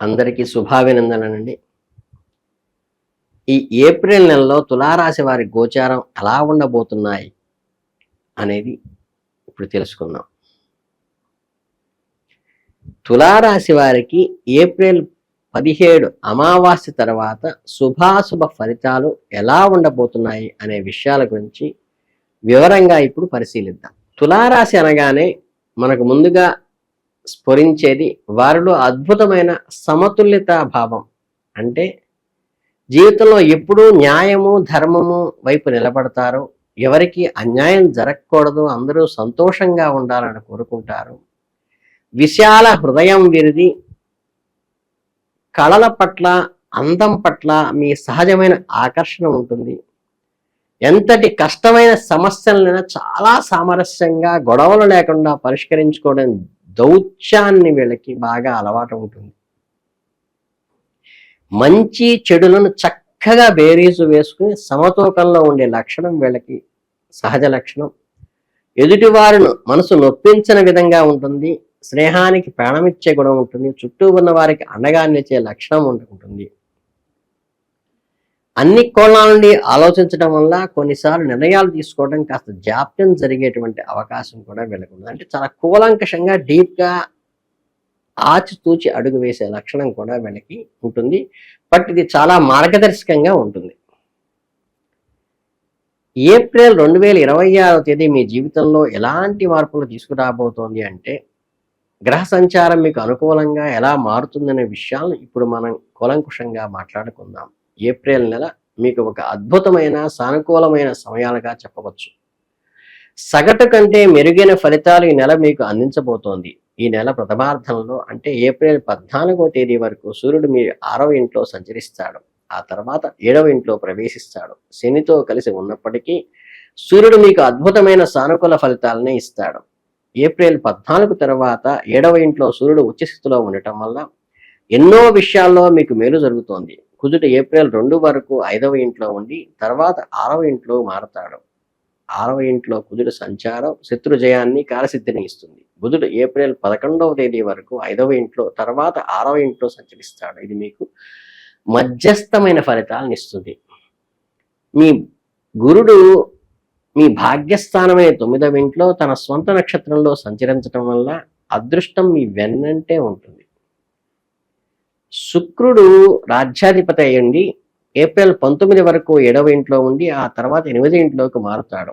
అందరికీ శుభాభినందనలండి. ఈ ఏప్రిల్ నెలలో తులారాశి వారి గోచారం ఎలా ఉండబోతున్నాయి అనేది ఇప్పుడు తెలుసుకుందాం. తులారాశి వారికి ఏప్రిల్ 17 అమావాస్య తర్వాత శుభాశుభ ఫలితాలు ఎలా ఉండబోతున్నాయి అనే విషయాల గురించి వివరంగా ఇప్పుడు పరిశీలిద్దాం. తులారాశి అనగానే మనకు ముందుగా స్ఫురించేది వారిలో అద్భుతమైన సమతుల్యత భావం. అంటే జీవితంలో ఎప్పుడూ న్యాయము ధర్మము వైపు నిలబడతారు, ఎవరికి అన్యాయం జరగకూడదు, అందరూ సంతోషంగా ఉండాలని కోరుకుంటారు. విశాల హృదయం వీరిది. కళల పట్ల, అందం పట్ల మీ సహజమైన ఆకర్షణ ఉంటుంది. ఎంతటి కష్టమైన సమస్యలైనా చాలా సామరస్యంగా, గొడవలు లేకుండా పరిష్కరించుకోవడం దౌత్యాన్ని వీళ్ళకి బాగా అలవాటు ఉంటుంది. మంచి చెడులను చక్కగా బేరీజు వేసుకుని సమతూకంలో ఉండే లక్షణం వీళ్ళకి సహజ లక్షణం. ఎదుటివారిని మనసు నొప్పించిన విధంగా ఉంటుంది. స్నేహానికి ప్రాణమిచ్చే గుణం ఉంటుంది. చుట్టూ ఉన్న వారికి అండగా నిలిచే లక్షణం ఉంటుంది. అన్ని కోణాల నుండి ఆలోచించడం వల్ల కొన్నిసార్లు నిర్ణయాలు తీసుకోవడం కాస్త జాప్యం జరిగేటువంటి అవకాశం కూడా వీళ్ళకుంది. అంటే చాలా కూలంకషంగా డీప్గా ఆచితూచి అడుగు వేసే లక్షణం కూడా వీళ్ళకి ఉంటుంది. బట్ ఇది చాలా మార్గదర్శకంగా ఉంటుంది. ఏప్రిల్ 2026వ తేదీ మీ జీవితంలో ఎలాంటి మార్పులు తీసుకురాబోతోంది అంటే, గ్రహ సంచారం మీకు అనుకూలంగా ఎలా మారుతుందనే విషయాలను ఇప్పుడు మనం కూలంకుషంగా మాట్లాడుకుందాం. ఏప్రిల్ నెల మీకు ఒక అద్భుతమైన సానుకూలమైన సమయాలుగా చెప్పవచ్చు. సగటు కంటే మెరుగైన ఫలితాలు ఈ నెల మీకు అందించబోతోంది. ఈ నెల ప్రథమార్థంలో అంటే ఏప్రిల్ 14వ తేదీ వరకు సూర్యుడు మీ 6వ ఇంట్లో సంచరిస్తాడు. ఆ తర్వాత 7వ ఇంట్లో ప్రవేశిస్తాడు. శనితో కలిసి ఉన్నప్పటికీ సూర్యుడు మీకు అద్భుతమైన సానుకూల ఫలితాలనే ఇస్తాడు. ఏప్రిల్ 14 తర్వాత 7వ ఇంట్లో సూర్యుడు ఉచ్చస్థితిలో ఉండటం వల్ల ఎన్నో విషయాల్లో మీకు మేలు జరుగుతోంది. కుజుడు ఏప్రిల్ 2 వరకు 5వ ఇంట్లో ఉండి తర్వాత 6వ ఇంట్లో మారతాడు. 6వ ఇంట్లో కుజుడు సంచారం శత్రుజయాన్ని, కార్యసిద్ధిని ఇస్తుంది. బుధుడు ఏప్రిల్ 11వ తేదీ వరకు 5వ ఇంట్లో తర్వాత 6వ ఇంట్లో సంచరిస్తాడు. ఇది మీకు మధ్యస్థమైన ఫలితాలను ఇస్తుంది. మీ గురుడు మీ భాగ్యస్థానమైన 9వ ఇంట్లో తన స్వంత నక్షత్రంలో సంచరించడం వల్ల అదృష్టం మీ వెన్నంటే ఉంటుంది. శుక్రుడు రాజ్యాధిపతి అయ్యండి ఏప్రిల్ 19 వరకు 7వ ఇంట్లో ఉండి ఆ తర్వాత 8వ ఇంట్లోకి మారుతాడు.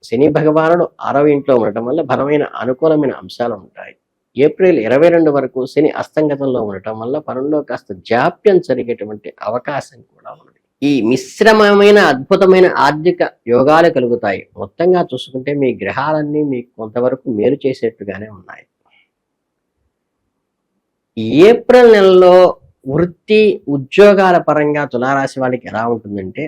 శని భగవానుడు 6వ ఇంట్లో ఉండటం వల్ల బలమైన అనుకూలమైన అంశాలు ఉంటాయి. ఏప్రిల్ 22 వరకు శని అస్తంగతంలో ఉండటం వల్ల పనుల్లో కాస్త జాప్యం జరిగేటువంటి అవకాశం కూడా ఉంది. ఈ మిశ్రమమైన అద్భుతమైన ఆర్థిక యోగాలు కలుగుతాయి. మొత్తంగా చూసుకుంటే మీ గ్రహాలన్నీ మీకు కొంతవరకు మేలు చేసేట్టుగానే ఉన్నాయి. ఏప్రిల్ నెలలో వృత్తి ఉద్యోగాల పరంగా తులారాశి వాళ్ళకి ఎలా ఉంటుందంటే,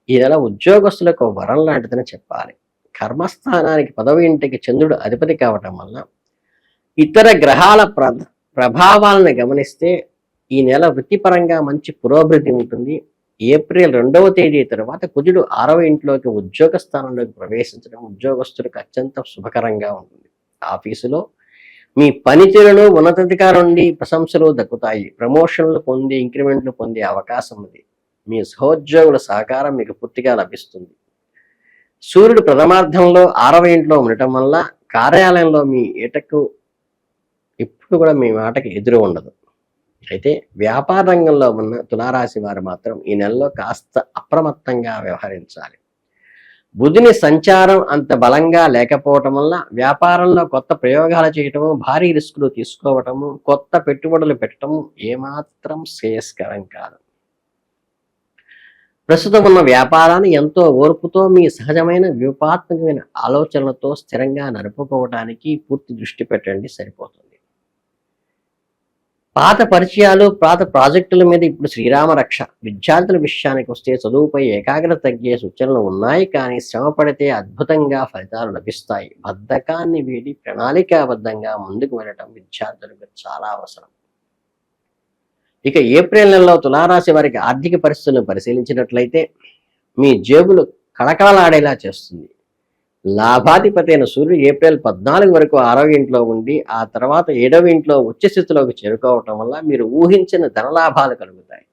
ఈ నెల ఉద్యోగస్తులకు వరం లాంటిదని చెప్పాలి. కర్మస్థానానికి 10వ ఇంటికి చంద్రుడు అధిపతి కావటం వల్ల ఇతర గ్రహాల ప్రభావాలను గమనిస్తే ఈ నెల వృత్తిపరంగా మంచి పురోభివృద్ధి ఉంటుంది. ఏప్రిల్ 2వ తేదీ తర్వాత కుజుడు 6వ ఇంట్లోకి ఉద్యోగ స్థానంలోకి ప్రవేశించడం ఉద్యోగస్తులకు అత్యంత శుభకరంగా ఉంటుంది. ఆఫీసులో మీ పనితీరును ఉన్నతాధికారి నుండి ప్రశంసలు దక్కుతాయి. ప్రమోషన్లు పొంది ఇంక్రిమెంట్లు పొందే అవకాశం ఉంది. మీ సహోద్యోగుల సహకారం మీకు పూర్తిగా లభిస్తుంది. సూర్యుడు ప్రథమార్థంలో 6వ ఇంట్లో ఉండటం వల్ల కార్యాలయంలో మీ ఏటకు ఇప్పుడు కూడా మీ మాటకి ఎదురు ఉండదు. అయితే వ్యాపార రంగంలో ఉన్న తులారాశి వారు మాత్రం ఈ నెలలో కాస్త అప్రమత్తంగా వ్యవహరించాలి. బుధుని సంచారం అంత బలంగా లేకపోవటం వల్ల వ్యాపారంలో కొత్త ప్రయోగాలు చేయటము, భారీ రిస్కులు తీసుకోవటము, కొత్త పెట్టుబడులు పెట్టడము ఏమాత్రం శ్రేయస్కరం కాదు. ప్రస్తుతం ఉన్న వ్యాపారాన్ని ఎంతో ఓర్పుతో మీ సహజమైన వ్యూహాత్మకమైన ఆలోచనలతో స్థిరంగా నడుపుకోవడానికి పూర్తి దృష్టి పెట్టండి, సరిపోతుంది. పాత పరిచయాలు, పాత ప్రాజెక్టుల మీద ఇప్పుడు శ్రీరామ రక్ష. విద్యార్థుల విషయానికి వస్తే చదువుపై ఏకాగ్రత తగ్గే సూచనలు ఉన్నాయి, కానీ శ్రమ పడితే అద్భుతంగా ఫలితాలు లభిస్తాయి. బద్ధకాన్ని వీడి ప్రణాళికాబద్ధంగా ముందుకు వెళ్ళటం విద్యార్థులకు చాలా అవసరం. ఇక ఏప్రిల్ నెలలో తులారాశి వారికి ఆర్థిక పరిస్థితులను పరిశీలించినట్లయితే మీ జేబులు కళకళలాడేలా చేస్తుంది. లాభాధిపతి అయిన సూర్యుడు ఏప్రిల్ 14 వరకు 6వ ఇంట్లో ఉండి ఆ తర్వాత 7వ ఇంట్లో ఉచ్చ స్థితిలోకి చేరుకోవటం వల్ల మీరు ఊహించిన ధనలాభాలు కలుగుతాయి.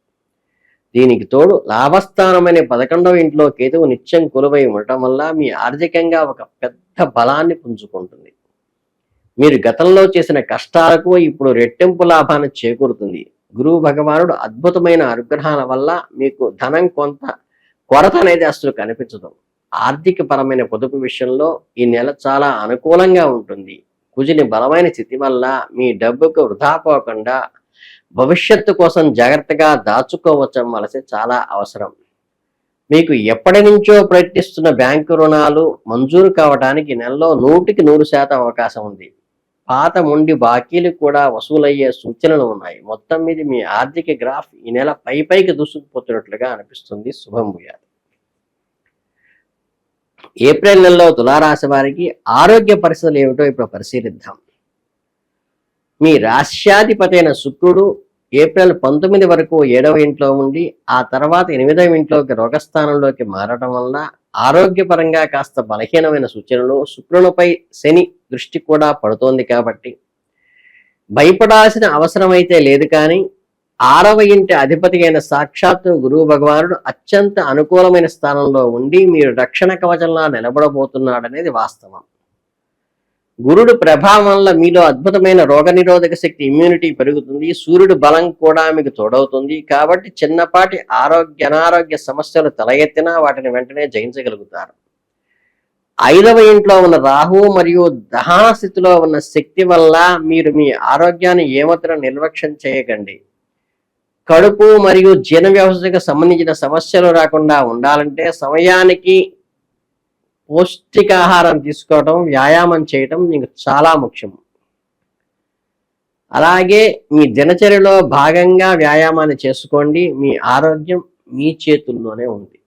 దీనికి తోడు లాభస్థానమనే 11వ ఇంట్లో కేతువు నిత్యం కొలువై ఉండటం వల్ల మీ ఆర్థికంగా ఒక పెద్ద బలాన్ని పుంజుకుంటుంది. మీరు గతంలో చేసిన కష్టాలకు ఇప్పుడు రెట్టింపు లాభాన్ని చేకూరుతుంది. గురువు భగవానుడు అద్భుతమైన అనుగ్రహాల వల్ల మీకు ధనం కొంత కొరత అనేది అసలు కనిపించదు. ఆర్థిక పరమైన పొదుపు విషయంలో ఈ నెల చాలా అనుకూలంగా ఉంటుంది. కుజుని బలమైన స్థితి వల్ల మీ డబ్బుకు వృధా పోకుండా భవిష్యత్తు కోసం జాగ్రత్తగా దాచుకోవలసి చాలా అవసరం. మీకు ఎప్పటి నుంచో ప్రయత్నిస్తున్న బ్యాంకు రుణాలు మంజూరు కావడానికి నెలలో 100% అవకాశం ఉంది. పాత మొండి బాకీలు కూడా వసూలయ్యే సూచనలు ఉన్నాయి. మొత్తం మీద మీ ఆర్థిక గ్రాఫ్ ఈ నెల పైకి దూసుకుపోతున్నట్లుగా అనిపిస్తుంది. శుభం భూయాత్. ఏప్రిల్ నెలలో తులారాశి వారికి ఆరోగ్య పరిస్థితులు ఏమిటో ఇప్పుడు పరిశీలిద్దాం. మీ రాశ్యాధిపతి అయిన శుక్రుడు ఏప్రిల్ 19 వరకు 7వ ఇంట్లో ఉండి ఆ తర్వాత 8వ ఇంట్లోకి రోగస్థానంలోకి మారడం వల్ల ఆరోగ్యపరంగా కాస్త బలహీనమైన సూచనలు, శుక్రునిపై శని దృష్టి కూడా పడుతోంది కాబట్టి భయపడాల్సిన అవసరమైతే లేదు. కానీ 6వ ఇంటి అధిపతి అయిన సాక్షాత్తు గురువు భగవానుడు అత్యంత అనుకూలమైన స్థానంలో ఉండి మీరు రక్షణ కవచంలా నిలబడబోతున్నాడనేది వాస్తవం. గురుడు ప్రభావం వల్ల మీలో అద్భుతమైన రోగనిరోధక శక్తి, ఇమ్యూనిటీ పెరుగుతుంది. సూర్యుడు బలం కూడా మీకు తోడవుతుంది. కాబట్టి చిన్నపాటి అనారోగ్య సమస్యలు తల ఎత్తినా వాటిని వెంటనే జయించగలుగుతారు. 5వ ఇంట్లో ఉన్న రాహు మరియు దహన స్థితిలో ఉన్న శక్తి వల్ల మీరు మీ ఆరోగ్యాన్ని ఏమాత్రం నిర్లక్ష్యం చేయకండి. కడుపు మరియు జీర్ణ వ్యవస్థకు సంబంధించిన సమస్యలు రాకుండా ఉండాలంటే సమయానికి పౌష్టికాహారం తీసుకోవడం, వ్యాయామం చేయటం మీకు చాలా ముఖ్యం. అలాగే మీ దినచర్యలో భాగంగా వ్యాయామాన్ని చేసుకోండి. మీ ఆరోగ్యం మీ చేతుల్లోనే ఉంది.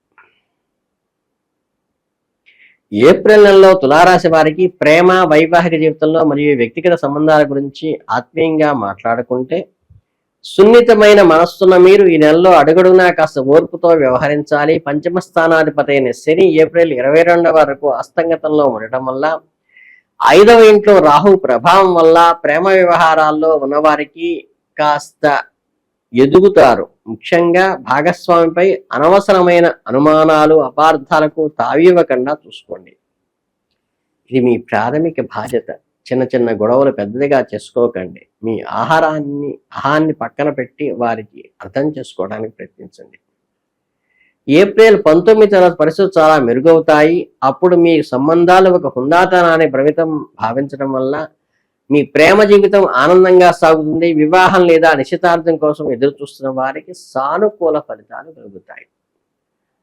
ఏప్రిల్ నెలలో తులారాశి వారికి ప్రేమ, వైవాహిక జీవితంలో మరియు వ్యక్తిగత సంబంధాల గురించి ఆత్మీయంగా మాట్లాడుకుంటే సున్నితమైన మనస్సున్న మీరు ఈ నెలలో అడుగడుగునా కాస్త ఓర్పుతో వ్యవహరించాలి. పంచమ స్థానాధిపతి అయిన శని ఏప్రిల్ 22 వరకు అస్తంగతంలో ఉండటం వల్ల 5వ ఇంట్లో రాహు ప్రభావం వల్ల ప్రేమ వ్యవహారాల్లో ఉన్నవారికి కాస్త ఎదుగుతారు. ముఖ్యంగా భాగస్వామిపై అనవసరమైన అనుమానాలు, అపార్థాలకు తావివ్వకుండా చూసుకోండి. ఇది మీ ప్రాథమిక బాధ్యత. చిన్న చిన్న గొడవలు పెద్దదిగా చేసుకోకండి. మీ ఆహారాన్ని పక్కన పెట్టి వారికి అర్థం చేసుకోవడానికి ప్రయత్నించండి. ఏప్రిల్ 19 తర్వాత పరిస్థితులు చాలా మెరుగవుతాయి. అప్పుడు మీ సంబంధాలు ఒక హుందాతనాన్ని పరిమితం భావించడం వల్ల మీ ప్రేమ జీవితం ఆనందంగా సాగుతుంది. వివాహం లేదా నిశ్చితార్థం కోసం ఎదురు చూస్తున్న వారికి సానుకూల ఫలితాలు కలుగుతాయి.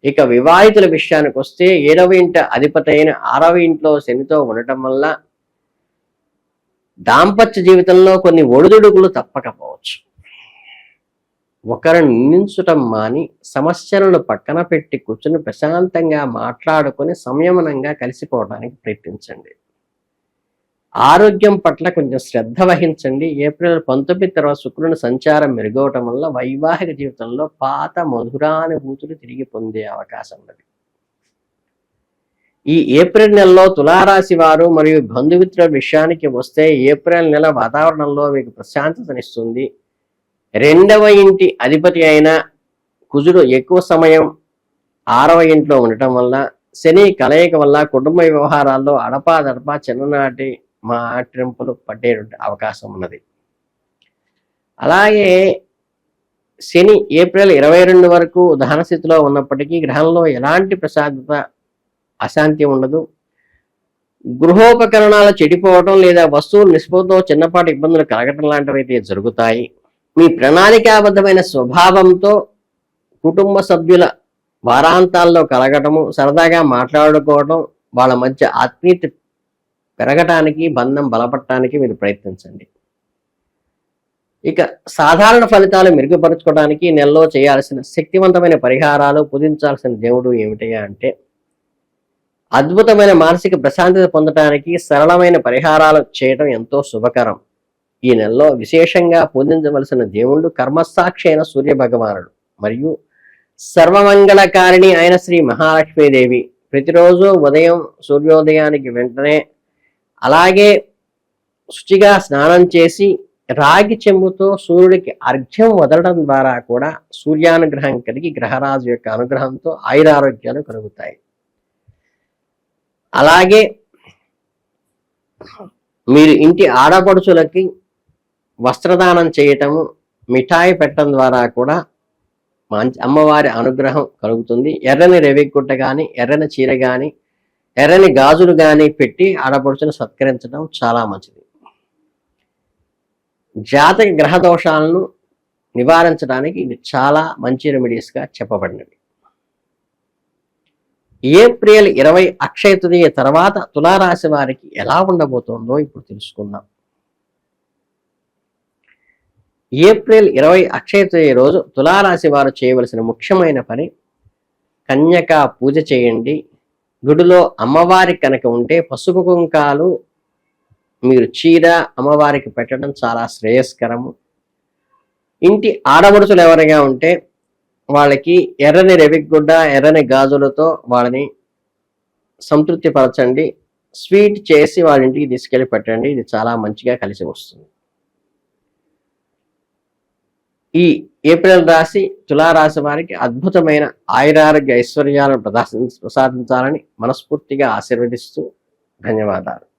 ఇక వివాహితుల విషయానికి వస్తే 7వ ఇంట అధిపతి అయిన 6వ ఇంట్లో శనితో ఉండటం వల్ల దాంపత్య జీవితంలో కొన్ని ఒడిదుడుకులు తప్పకపోవచ్చు. ఒకరిని నిందించటం మాని సమస్యలను పక్కన పెట్టి కూర్చుని ప్రశాంతంగా మాట్లాడుకొని సంయమనంగా కలిసిపోవడానికి ప్రయత్నించండి. ఆరోగ్యం పట్ల కొంచెం శ్రద్ధ వహించండి. ఏప్రిల్ 19 తర్వాత శుక్రుని సంచారం మెరుగవటం వల్ల వైవాహిక జీవితంలో పాత మధురానుభూతులు తిరిగి పొందే అవకాశం ఉన్నది. ఈ ఏప్రిల్ నెలలో తులారాశి వారు మరియు బంధుమిత్రుల విషయానికి వస్తే ఏప్రిల్ నెల వాతావరణంలో మీకు ప్రశాంతతనిస్తుంది. 2వ ఇంటి అధిపతి అయిన కుజుడు ఎక్కువ సమయం 6వ ఇంట్లో ఉండటం వల్ల శని కలయిక వల్ల కుటుంబ వ్యవహారాల్లో అడపాదడపా చిన్ననాటి మాట్రింపులు పట్టే అవకాశం ఉన్నది. అలాగే శని ఏప్రిల్ 22 వరకు దహన స్థితిలో ఉన్నప్పటికీ గ్రహంలో ఎలాంటి ప్రశాంతత, అశాంతి ఉండదు. గృహోపకరణాలు చెడిపోవటం లేదా వస్తువులు నిష్పత్తితో చిన్నపాటి ఇబ్బందులు కలగటం లాంటివి అయితే జరుగుతాయి. మీ ప్రణాళికాబద్ధమైన స్వభావంతో కుటుంబ సభ్యుల వారాంతాల్లో కలగటము, సరదాగా మాట్లాడుకోవడం, వాళ్ళ మధ్య ఆత్మీయత పెరగటానికి, బంధం బలపడటానికి మీరు ప్రయత్నించండి. ఇక సాధారణ ఫలితాలు మెరుగుపరుచుకోవడానికి నెలలో చేయాల్సిన శక్తివంతమైన పరిహారాలు, పూజించాల్సిన దేవుడు ఏమిటయ్యా అంటే అద్భుతమైన మానసిక ప్రశాంతత పొందటానికి సరళమైన పరిహారాలు చేయడం ఎంతో శుభకరం. ఈ నెలలో విశేషంగా పూజించవలసిన దేవుళ్ళు కర్మసాక్షి అయిన సూర్య భగవానుడు మరియు సర్వమంగళకారిణి అయిన శ్రీ మహాలక్ష్మీదేవి, ప్రతిరోజు ఉదయం సూర్యోదయానికి వెంటనే అలాగే శుచిగా స్నానం చేసి రాగి చెంబుతో సూర్యుడికి అర్ఘ్యం వదలడం ద్వారా కూడా సూర్యానుగ్రహం కలిగి గ్రహరాజు యొక్క అనుగ్రహంతో ఆయురారోగ్యాలు కలుగుతాయి. అలాగే మీరు ఇంటి ఆడపడుచులకి వస్త్రదానం చేయటము, మిఠాయి పెట్టడం ద్వారా కూడా అమ్మవారి అనుగ్రహం కలుగుతుంది. ఎర్రని రెవిగుడ్డ కానీ, ఎర్రని చీర కానీ, ఎర్రని గాజులు కానీ పెట్టి ఆడపడుచును సత్కరించడం చాలా మంచిది. జాతక గ్రహ దోషాలను నివారించడానికి ఇది చాలా మంచి రెమెడీస్గా చెప్పబడినవి. ఏప్రిల్ 20 అక్షయ తృతీయ తర్వాత తులారాశి వారికి ఎలా ఉండబోతోందో ఇప్పుడు తెలుసుకుందాం. ఏప్రిల్ 20 అక్షయ తృతీయ రోజు తులారాశి వారు చేయవలసిన ముఖ్యమైన పని, కన్యక పూజ చేయండి. గుడిలో అమ్మవారి కనుక ఉంటే పసుపు కుంకాలు మీరు చీర అమ్మవారికి పెట్టడం చాలా శ్రేయస్కరము. ఇంటి ఆడపడుచులు ఎవరైనా ఉంటే వాళ్ళకి ఎర్రని రెవిగుడ్డ, ఎర్రని గాజులతో వాళ్ళని సంతృప్తి పరచండి. స్వీట్ చేసి వాళ్ళ ఇంటికి తీసుకెళ్ళి పెట్టండి. ఇది చాలా మంచిగా కలిసి వస్తుంది. ఈ ఏప్రిల్ రాశి తులారాశి వారికి అద్భుతమైన ఆయురారోగ్య ఐశ్వర్యాలను ప్రసాదించాలని మనస్ఫూర్తిగా ఆశీర్వదిస్తూ ధన్యవాదాలు.